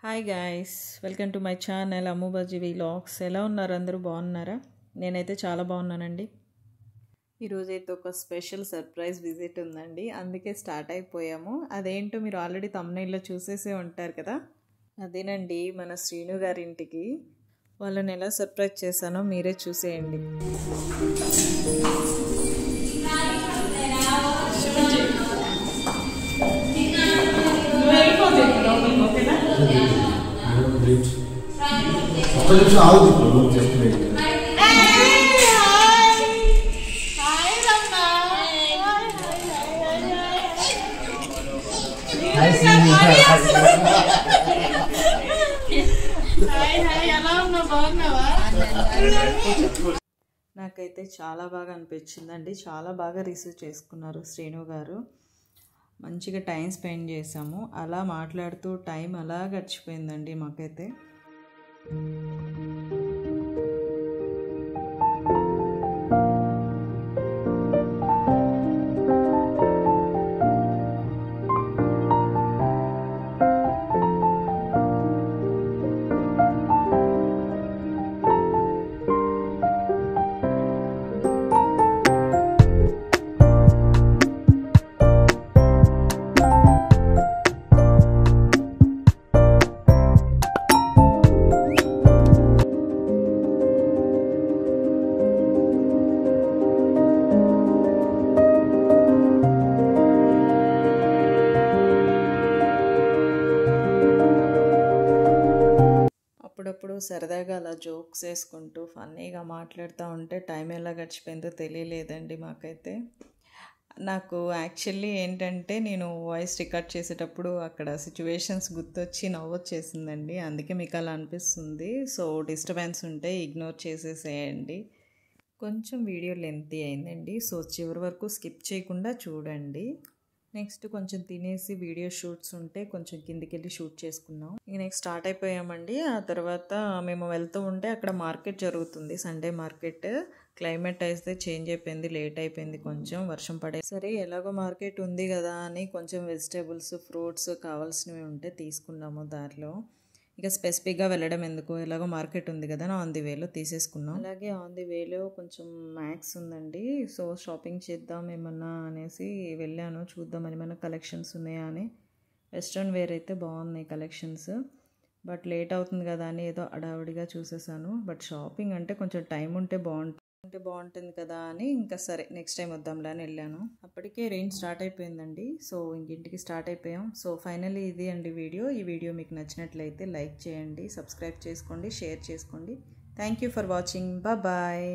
Hi guys, welcome to my channel Ammubaji vlogs. ఎలా ఉన్నారు? అందరూ బాగున్నారా? నేనైతే చాలా బాగున్నానండి. ఈరోజైతే ఒక స్పెషల్ సర్ప్రైజ్ విజిట్ ఉందండి, అందుకే స్టార్ట్ అయిపోయాము. అదేంటో మీరు ఆల్రెడీ థంబ్నెయిల్లో చూసేసే ఉంటారు కదా. అదేనండి మన శ్రీను గారి ఇంటికి. వాళ్ళని ఎలా సర్ప్రైజ్ చేశానో మీరే చూసేయండి. నాకైతే చాలా బాగా అనిపించిందండి. చాలా బాగా రిసీవ్ చేసుకున్నారు శ్రీను గారు. మంచిగా టైం స్పెండ్ చేసాము. అలా మాట్లాడుతూ టైం అలా గడిచిపోయిందండి మాకైతే. అప్పుడప్పుడు సరదాగా అలా జోక్స్ వేసుకుంటూ ఫన్నీగా మాట్లాడుతూ ఉంటే టైం ఎలా గడిచిపోయిందో తెలియలేదండి మాకైతే. నాకు యాక్చువల్లీ ఏంటంటే నేను వాయిస్ రికార్డ్ చేసేటప్పుడు అక్కడ సిచ్యువేషన్స్ గుర్తొచ్చి నవ్వొచ్చేసిందండి, అందుకే మీకు అలా అనిపిస్తుంది. సో డిస్టర్బెన్స్ ఉంటే ఇగ్నోర్ చేసేసేయండి. కొంచెం వీడియో లెంతీ అయిందండి, సో చివరి వరకు స్కిప్ చేయకుండా చూడండి. నెక్స్ట్ కొంచెం తినేసి వీడియో షూట్స్ ఉంటే కొంచెం కిందికి వెళ్ళి షూట్ చేసుకున్నాం. ఇక నెక్స్ట్ స్టార్ట్ అయిపోయామండి. ఆ తర్వాత మేము వెళ్తూ ఉంటే అక్కడ మార్కెట్ జరుగుతుంది, సండే మార్కెట్. క్లైమేట్ అయితే చేంజ్ అయిపోయింది, లేట్ అయిపోయింది, కొంచెం వర్షం పడే. సరే ఎలాగో మార్కెట్ ఉంది కదా అని కొంచెం వెజిటేబుల్స్ ఫ్రూట్స్ కావాల్సినవి ఉంటే తీసుకున్నాము దారిలో. ఇక స్పెసిఫిక్గా వెళ్ళడం ఎందుకు, ఎలాగో మార్కెట్ ఉంది కదా ఆన్ ది వేలో తీసేసుకున్నాం. అలాగే ఆన్ ది వేలో కొంచెం మ్యాక్స్ ఉందండి, సో షాపింగ్ చేద్దాం ఏమన్నా అనేసి వెళ్ళాను, చూద్దాం ఏమైనా కలెక్షన్స్ ఉన్నాయా అని. వెస్ట్రన్ వేర్ అయితే బాగున్నాయి కలెక్షన్స్, బట్ లేట్ అవుతుంది కదా అని ఏదో అడావిడిగా చూసేసాను. బట్ షాపింగ్ అంటే కొంచెం టైం ఉంటే బాగుంటుంది కదా అని ఇంకా సరే నెక్స్ట్ టైం వద్దాంలే అని వెళ్ళాను. అప్పటికే రెయిన్ స్టార్ట్ అయిపోయిందండి, సో ఇంటికి స్టార్ట్ అయిపోయాం. సో ఫైనల్లీ ఇది అండి వీడియో. ఈ వీడియో మీకు నచ్చినట్లయితే లైక్ చేయండి, సబ్స్క్రైబ్ చేసుకోండి, షేర్ చేసుకోండి. Thank you for watching. Bye.